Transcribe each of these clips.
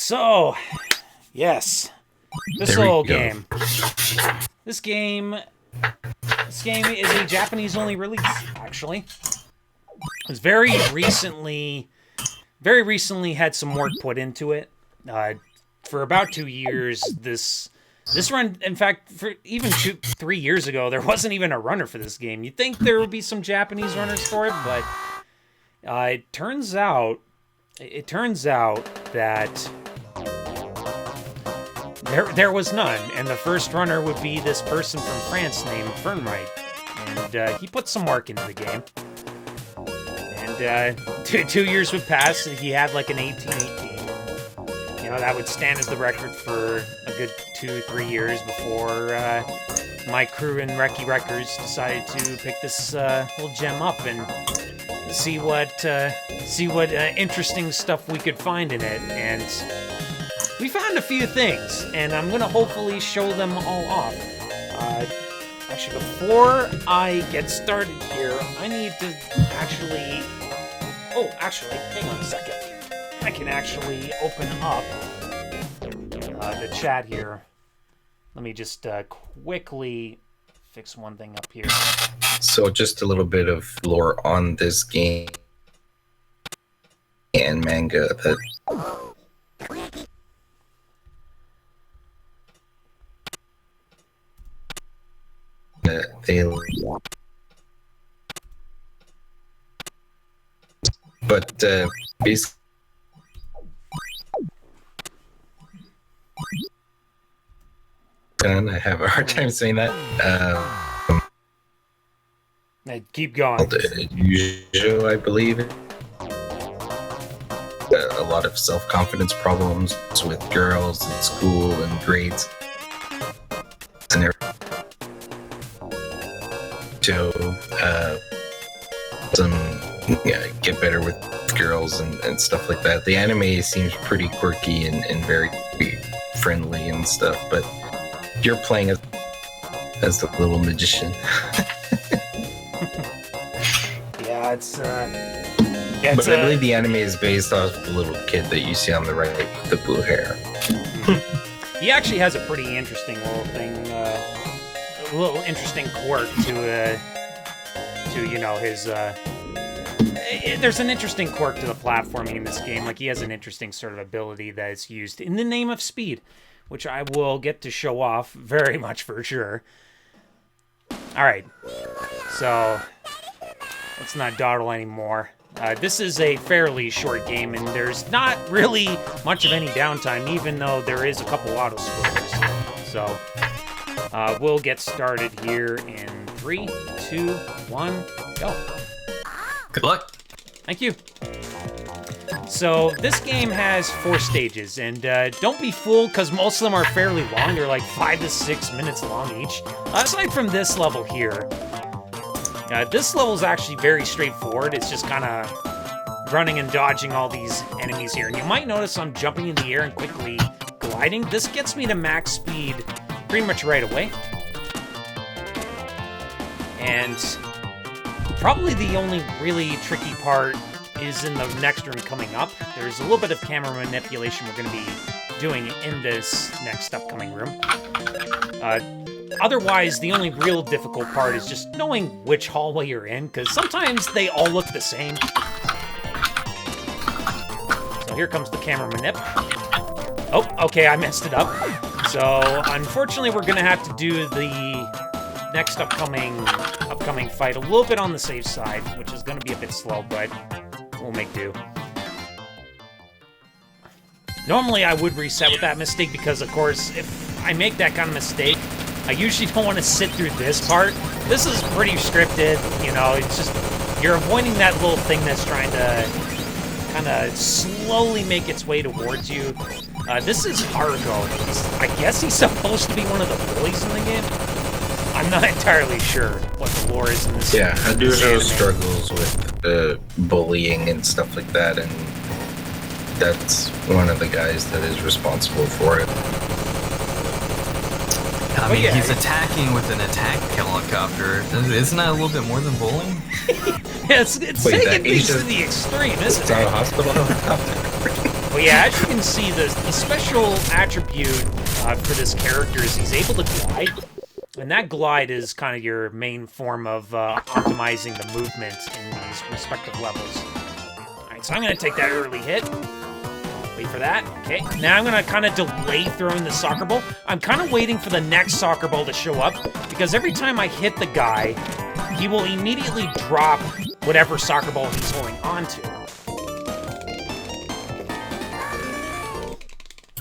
So, yes, this There we little go. game. This game is a Japanese-only release. Actually, it was very recently had some work put into it. For about 2 years, this run, in fact, for even 3 years ago, there wasn't even a runner for this game. You'd think there would be some Japanese runners for it, but it turns out that there was none, and the first runner would be this person from France named Fernright, and he put some work into the game. And 2 years would pass, and he had like an 1818. You know, that would stand as the record for a good 2-3 years before my crew and Reki Wreckers decided to pick this little gem up and see what interesting stuff we could find in it. And we found a few things, and I'm gonna hopefully show them all off. Actually, before I get started here, I need to actually... Oh, actually, hang on a second. I can actually open up the chat here. Let me just quickly fix one thing up here. So just a little bit of lore on this game and manga that they but basically I have a hard time saying that. Keep going. Usual, I believe. A lot of self-confidence problems with girls in school and grades. And to get better with girls and stuff like that. The anime seems pretty quirky and very friendly and stuff, but you're playing as the little magician. Yeah, but I believe the anime is based off the little kid that you see on the right with the blue hair. He actually has a pretty interesting little thing, a little interesting quirk to you know, his. There's an interesting quirk to the platforming in this game. Like, he has an interesting sort of ability that is used in the name of speed, which I will get to show off very much for sure. All right, so let's not dawdle anymore. This is a fairly short game, and there's not really much of any downtime, even though there is a couple auto spoilers. So we'll get started here in 3, 2, 1, go. Good luck. Thank you. So this game has 4 stages, and don't be fooled because most of them are fairly long. They're like 5 to 6 minutes long each. Aside from this level here, this level is actually very straightforward. It's just kind of running and dodging all these enemies here. And you might notice I'm jumping in the air and quickly gliding. This gets me to max speed pretty much right away. And probably the only really tricky part is in the next room coming up. There's a little bit of camera manipulation we're going to be doing in this next upcoming room. Otherwise, the only real difficult part is just knowing which hallway you're in, because sometimes they all look the same. So here comes the camera manip. Oh, okay, I messed it up. So unfortunately, we're going to have to do the next upcoming fight a little bit on the safe side, which is going to be a bit slow, but we'll make do. Normally, I would reset with that mistake because, of course, if I make that kind of mistake, I usually don't want to sit through this part. This is pretty scripted, you know, it's just, you're avoiding that little thing that's trying to kind of slowly make its way towards you. This is Hargo. I guess he's supposed to be one of the bullies in the game. I'm not entirely sure what the lore is in this. Yeah, Haruto struggles with bullying and stuff like that, and that's one of the guys that is responsible for it. I mean, yeah, he's attacking with an attack helicopter. Isn't that a little bit more than bullying? Yeah, it's taking things to the extreme, isn't it? It's not a hospital helicopter. Well, yeah, as you can see, the special attribute for this character is he's able to glide. And that glide is kind of your main form of optimizing the movement in these respective levels. Alright, so I'm going to take that early hit. Wait for that. Okay, now I'm going to kind of delay throwing the soccer ball. I'm kind of waiting for the next soccer ball to show up, because every time I hit the guy, he will immediately drop whatever soccer ball he's holding onto.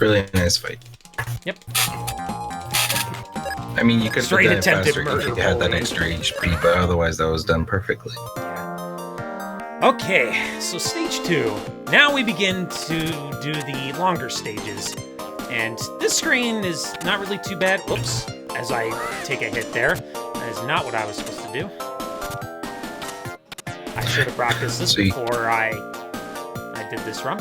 Really nice fight. Yep. I mean, you could have done it faster murder if you had that bully. extra HP, but otherwise that was done perfectly. Okay, so stage 2. Now we begin to do the longer stages. And this screen is not really too bad. Whoops, as I take a hit there. That is not what I was supposed to do. I should have practiced this before I did this run.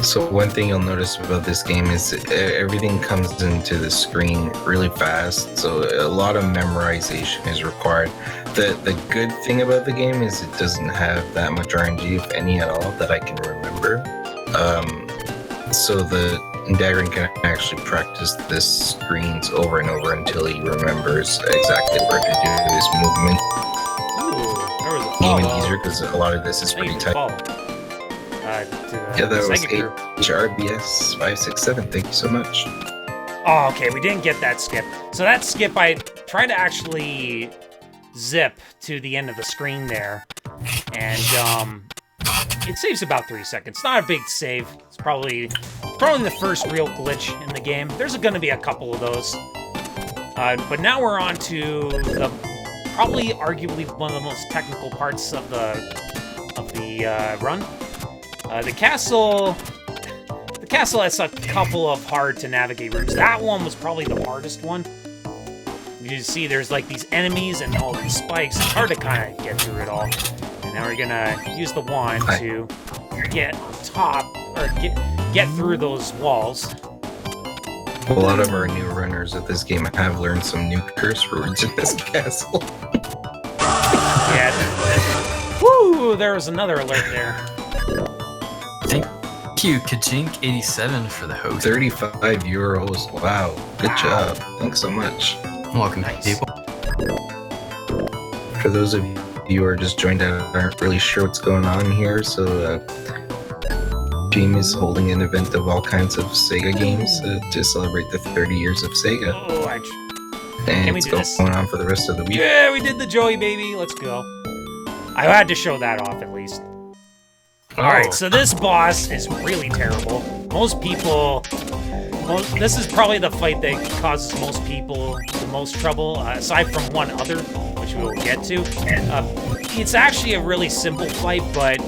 So one thing you'll notice about this game is everything comes into the screen really fast, so a lot of memorization is required. The good thing about the game is it doesn't have that much RNG, if any at all, that I can remember. So the Daggerin can actually practice this screens over and over until he remembers exactly where to do his movement. Ooh, there was a follow. Even easier because a lot of this is pretty tight. Yeah, that was SegaCrew. HRBS 567. Thank you so much. Oh, okay, we didn't get that skip. So that skip, I tried to actually zip to the end of the screen there, and it saves about 3 seconds. Not a big save. It's probably the first real glitch in the game. There's going to be a couple of those. But now we're on to the probably arguably one of the most technical parts of the run. The castle has a couple of hard to navigate rooms. That one was probably the hardest one. You see there's like these enemies and all these spikes. It's hard to kind of get through it all. And now we're gonna use the wand to get on top, or get through those walls. A lot of our new runners of this game have learned some new curse words in this castle. Yeah. Woo! There was another alert there. Thank you, Kajink87 for the host. 35 euros. Wow. Good job. Thanks so much. Welcome, Nice. people. For those of you who are just joined out and aren't really sure what's going on here, so Team is holding an event of all kinds of Sega games to celebrate the 30 years of Sega. Oh, And Can we it's do this? going on for the rest of the week. yeah, we did the Joey baby. Let's go. I had to show that off at least. Alright, so this boss is really terrible. This is probably the fight that causes most people the most trouble, aside from one other, which we will get to. It's actually a really simple fight, but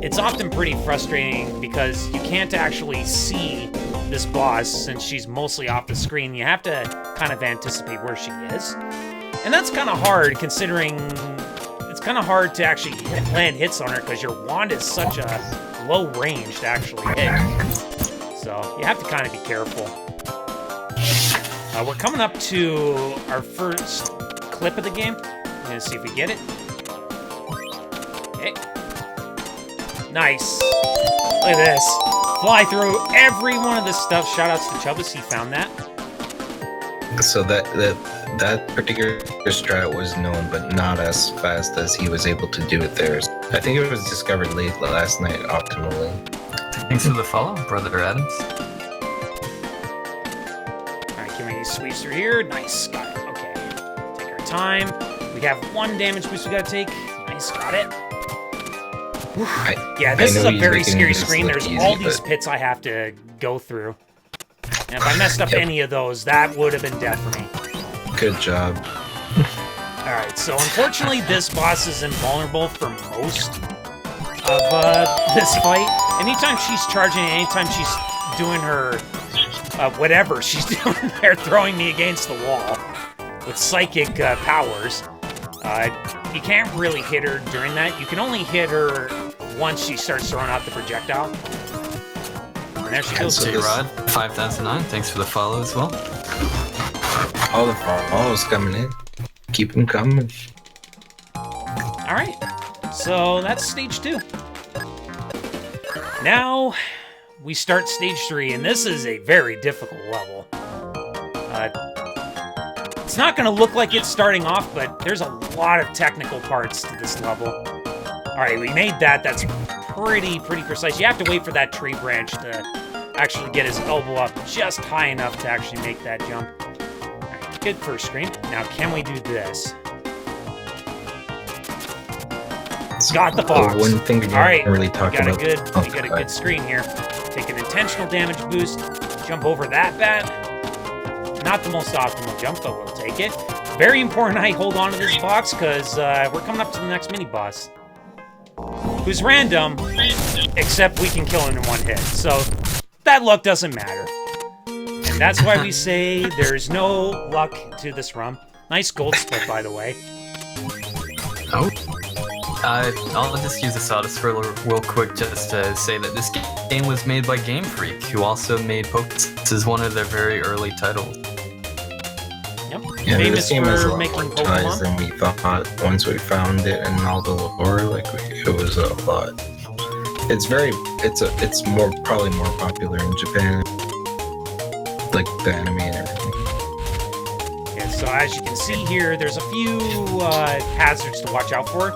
it's often pretty frustrating because you can't actually see this boss since she's mostly off the screen. You have to kind of anticipate where she is. And that's kind of hard considering it's kind of hard to actually land hits on her because your wand is such a low range to actually hit. So you have to kind of be careful. We're coming up to our first clip of the game. I'm gonna see if we get it. Okay. Nice. Look at this. Fly through every one of this stuff. Shoutouts to Chubbas, he found that. So that particular strat was known, but not as fast as he was able to do it there. I think it was discovered late last night optimally. Thanks for the follow, Brother Adams. Alright, can we squeeze through here? Nice, got it. Okay. Take our time. We have 1 damage boost we gotta take. Nice, got it. Yeah, this is a very scary screen. There's all these pits I have to go through. And if I messed up any of those, that would have been death for me. Good job. Alright, so unfortunately this boss is invulnerable for most of this fight. Anytime she's charging, anytime she's doing her whatever she's doing there, throwing me against the wall with psychic powers, you can't really hit her during that. You can only hit her once she starts throwing out the projectile. And there she goes. J-Rod, 5009, thanks for the follow as well. All the follows coming in. Keep them coming. Alright, so that's stage 2. Now, we start stage 3, and this is a very difficult level. It's not going to look like it's starting off, but there's a lot of technical parts to this level. Alright, we made that. That's pretty precise. You have to wait for that tree branch to actually get his elbow up just high enough to actually make that jump. Alright, good first screen. Now, can we do this? Got the box. One thing we didn't really talk about. We got a good screen here. Take an intentional damage boost, jump over that bat. Not the most optimal jump, but we'll take it. Very important I hold on to this box, because we're coming up to the next mini-boss. Who's random, except we can kill him in one hit. So, that luck doesn't matter. And that's why we say there's no luck to this run. Nice gold split, by the way. Oh. I'll just use this auto-scroller real quick just to say that this game was made by Game Freak, who also made Pokemon. This is one of their very early titles. Yep. Yeah, Famous this game has a for lot making more ties Pokemon. than we thought. Once we found it and all the lore, like it was a lot. It's probably more popular in Japan, like the anime and everything. Yeah, so as you can see here, there's a few hazards to watch out for.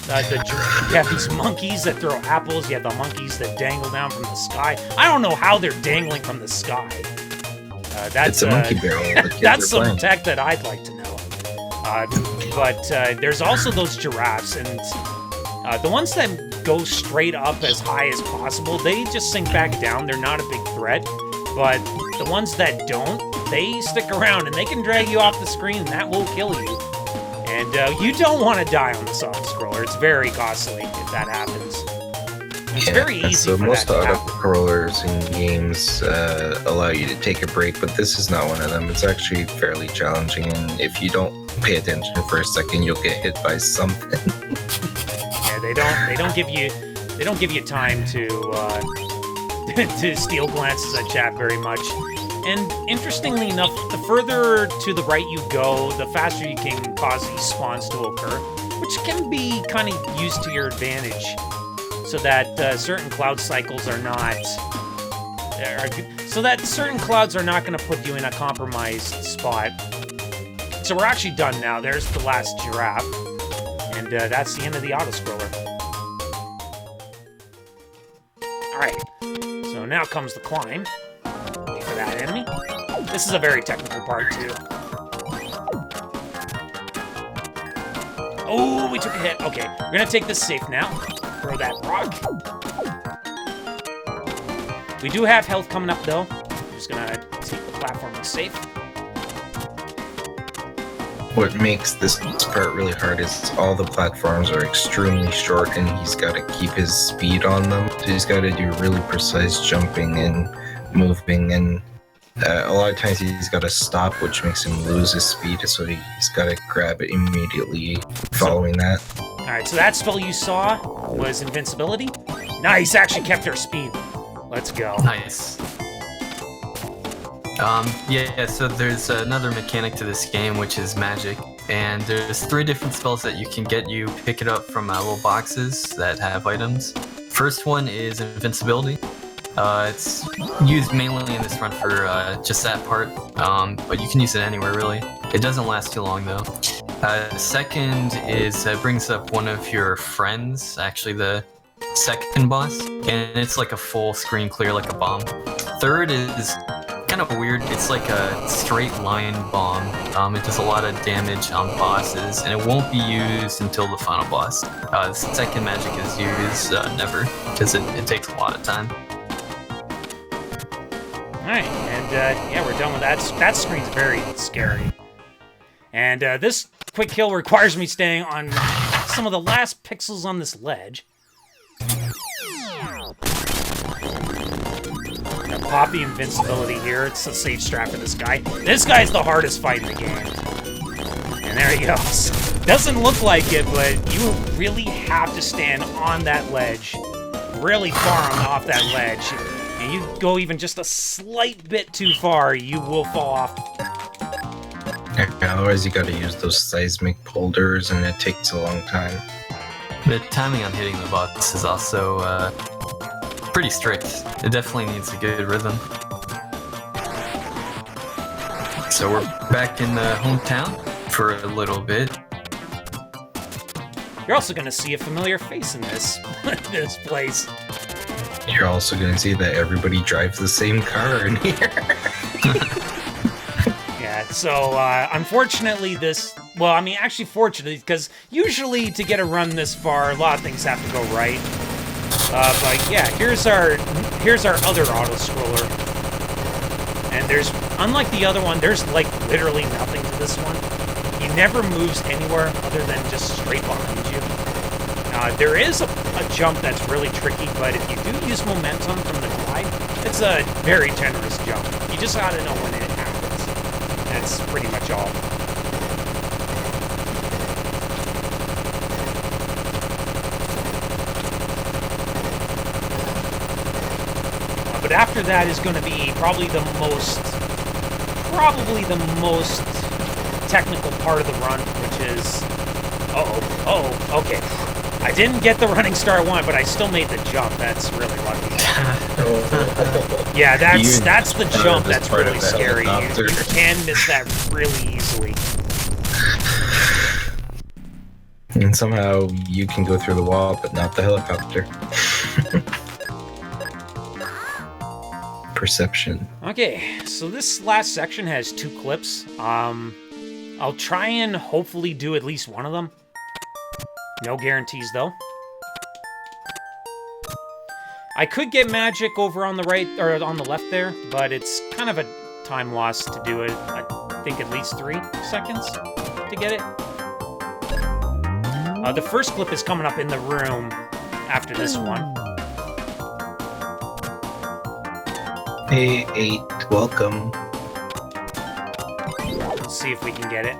You have these monkeys that throw apples. You have the monkeys that dangle down from the sky. I don't know how they're dangling from the sky. That's It's a monkey barrel. The kids that's are some playing. tech that I'd like to know. But there's also those giraffes, and the ones that go straight up as high as possible, they just sink back down. They're not a big threat. But the ones that don't, they stick around, and they can drag you off the screen, and that will kill you. And you don't want to die on the auto-scroller. It's very costly if that happens. It's very easy so for most that to happen. auto-scrollers in games allow you to take a break, but this is not one of them. It's actually fairly challenging, and if you don't pay attention for a second, you'll get hit by something. Yeah, they don't give you time to to steal glances at chat very much. And interestingly enough, the further to the right you go, the faster you can cause these spawns to occur, which can be kind of used to your advantage, so that certain cloud cycles are not going to put you in a compromised spot. So we're actually done now. There's the last giraffe, and that's the end of the auto-scroller. Alright, so now comes the climb. Wait for that enemy. This is a very technical part, too. Oh, we took a hit. Okay, we're gonna take this safe now. Throw that rock. We do have health coming up, though. I'm just gonna take the platforming safe. What makes this part really hard is all the platforms are extremely short, and he's got to keep his speed on them. So he's got to do really precise jumping and moving, and a lot of times he's got to stop, which makes him lose his speed, so he's got to grab it immediately following that. Alright, so that spell you saw was invincibility. Nice, actually kept our speed. Let's go. Nice. Yeah, so there's another mechanic to this game, which is magic. And there's 3 different spells that you can get. You pick it up from little boxes that have items. First one is invincibility. It's used mainly in this run for just that part, but you can use it anywhere, really. It doesn't last too long, though. Second is it brings up one of your friends, actually the second boss, and it's like a full screen clear, like a bomb. Third is kind of weird. It's like a straight line bomb. It does a lot of damage on bosses, and it won't be used until the final boss. The second magic is used never, because it takes a lot of time. Alright, and yeah, we're done with that. That screen's very scary. And this quick kill requires me staying on some of the last pixels on this ledge. Gonna pop the invincibility here. It's a safe strap for this guy. This guy's the hardest fight in the game. And there he goes. Doesn't look like it, but you really have to stand on that ledge. Really far off that ledge. And you go even just a slight bit too far, you will fall off. Otherwise, you got to use those seismic boulders, and it takes a long time. The timing on hitting the box is also pretty strict. It definitely needs a good rhythm. So we're back in the hometown for a little bit. You're also going to see a familiar face in this this place. You're also going to see that everybody drives the same car in here. Yeah, so unfortunately this... Well, I mean, actually fortunately, because usually to get a run this far, a lot of things have to go right. But yeah, here's our other auto-scroller. And there's... Unlike the other one, there's like literally nothing to this one. He never moves anywhere other than just straight behind you. There is a jump that's really tricky, but if you do use momentum from the glide, it's a very generous jump. You just gotta know when it happens. That's pretty much all. But after that is going to be probably the most technical part of the run, which is... okay. I didn't get the running star I wanted, but I still made the jump. That's really lucky. Yeah, that's the jump that's really scary. You can miss that really easily. And somehow you can go through the wall, but not the helicopter. Perception. Okay, so this last section has 2 clips. I'll try and hopefully do at least one of them. No guarantees, though. I could get magic over on the right, or on the left there, but it's kind of a time loss to do it. I think at least 3 seconds to get it. The first clip is coming up in the room after this one. Hey, 8, welcome. Let's see if we can get it.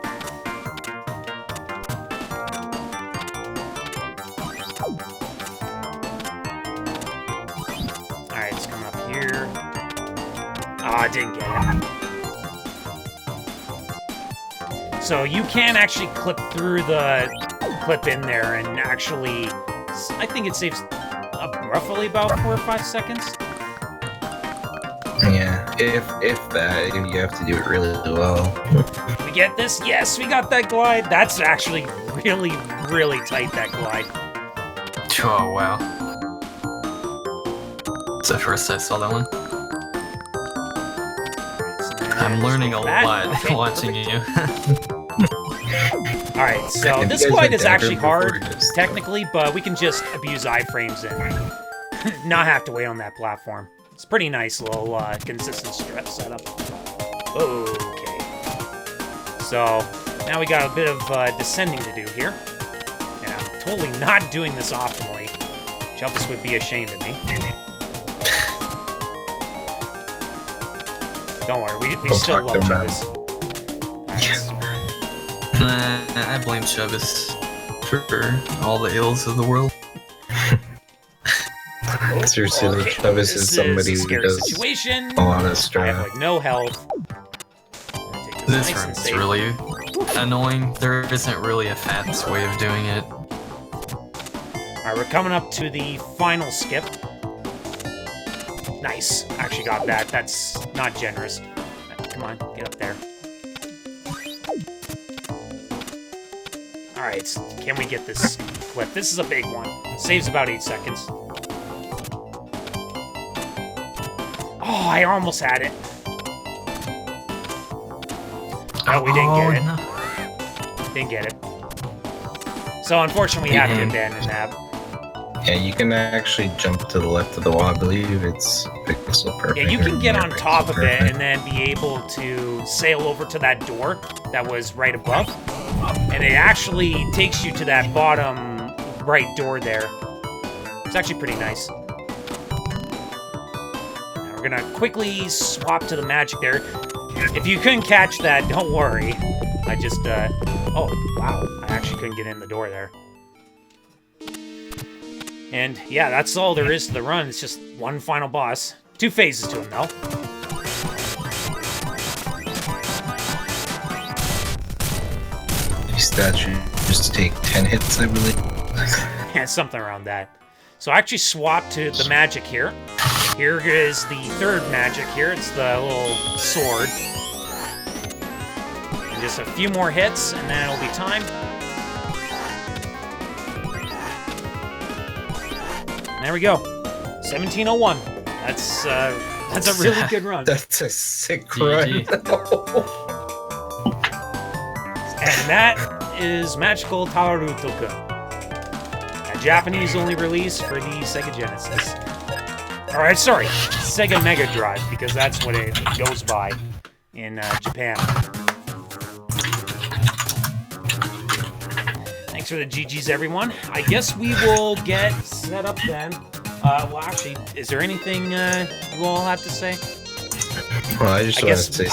Alright, it's coming up here. I didn't get it. So you can actually clip through the clip in there and actually... I think it saves roughly about 4 or 5 seconds. Yeah, if that, you have to do it really well. We get this? Yes, we got that glide. That's actually really, really tight, that glide. Oh, wow. It's the first I saw that one. I'm learning a lot watching you. Alright, so this glide is actually hard, technically, but we can just abuse iframes and not have to wait on that platform. It's a pretty nice little consistent setup. Okay. So, now we got a bit of descending to do here. And I'm totally not doing this optimally. Jumpus would be ashamed of me. Don't worry, we still love Jumpus. I blame Chubbis for all the ills of the world. Seriously, Travis is somebody who does situation. a lot of stuff. I have like no health. This room's really annoying. There isn't really a fast way of doing it. Alright, we're coming up to the final skip. Nice. Actually got that. That's not generous. Come on, get up there. Alright, can we get this clip? This is a big one. Saves about 8 seconds. Oh, I almost had it. Oh, we didn't get it. No. Didn't get it. So, unfortunately, we have to abandon that. Yeah, you can actually jump to the left of the wall. I believe it's pixel perfect. Yeah, you can get on top of it and then be able to sail over to that door that was right above. And it actually takes you to that bottom right door there. It's actually pretty nice. Now we're gonna quickly swap to the magic there. If you couldn't catch that, don't worry. I just, oh, wow. I actually couldn't get in the door there. And, yeah, that's all there is to the run. It's just one final boss. 2 phases to him, though. These statues just take 10 hits, I believe. Yeah, something around that. So I actually swapped to the magic here. Here is the third magic here. It's the little sword. And just a few more hits, and then it'll be time. And there we go. 1701. That's a really good run. That's a sick run. And that is Magical Taruruuto-kun. A Japanese-only release for the Sega Genesis. Alright, sorry, Sega Mega Drive, because that's what it goes by in Japan. Thanks for the GGs, everyone. I guess we will get set up then. Well, actually, is there anything you all have to say? Well, I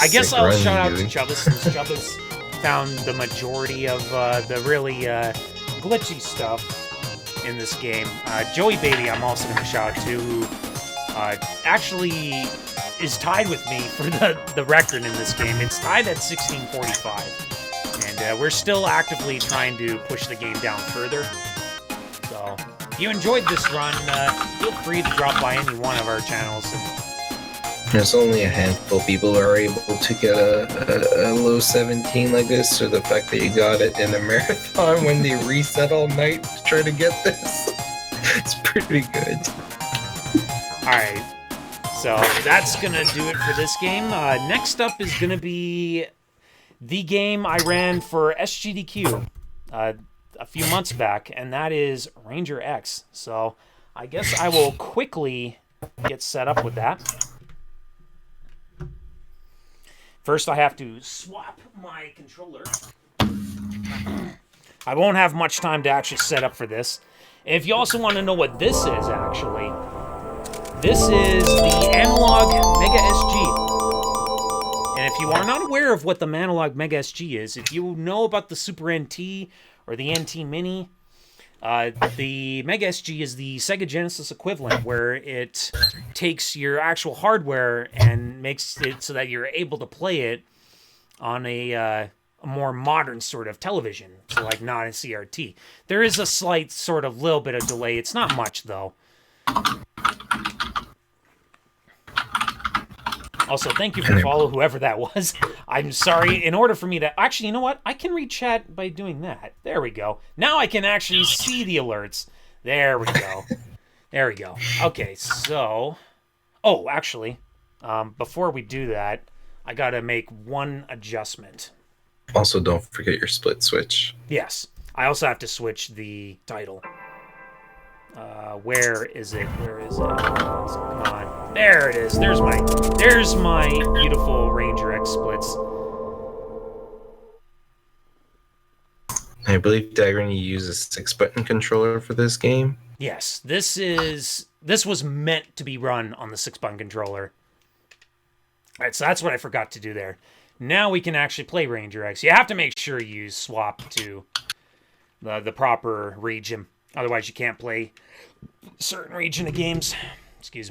guess I'll shout out to Chubbas, since Chubbas found the majority of the really glitchy stuff in this game. Joey Baby, I'm also going to shout out to, who actually is tied with me for the record in this game. It's tied at 1645, and we're still actively trying to push the game down further. So, if you enjoyed this run, feel free to drop by any one of our channels. There's only a handful of people who are able to get a low 17 like this, or the fact that you got it in a marathon when they reset all night to try to get this. It's pretty good. Alright, so that's gonna do it for this game. Next up is gonna be the game I ran for SGDQ a few months back, and that is Ranger X. So I guess I will quickly get set up with that. First, I have to swap my controller. I won't have much time to actually set up for this. If you also want to know what this is, actually, this is the Analog Mega SG. And if you are not aware of what the Analog Mega SG is, if you know about the Super NT or the NT Mini, the Mega SG is the Sega Genesis equivalent, where it takes your actual hardware and makes it so that you're able to play it on a more modern sort of television, so like not a CRT. There is a slight sort of little bit of delay. It's not much, though. Also, thank you for follow whoever that was. I'm sorry. In order for me to... Actually, you know what? I can read chat by doing that. There we go. Now I can actually see the alerts. There we go. There we go. Okay, so... Oh, actually, before we do that, I gotta make one adjustment. Also, don't forget your split switch. Yes. I also have to switch the title. Where is it? Where is it? Come on. There it is. There's my beautiful Ranger X splits. I believe they're going to use a 6-button controller for this game. Yes, this was meant to be run on the 6-button controller. Alright, so that's what I forgot to do there. Now we can actually play Ranger X. You have to make sure you swap to the proper region. Otherwise, you can't play certain region of games. Excuse me.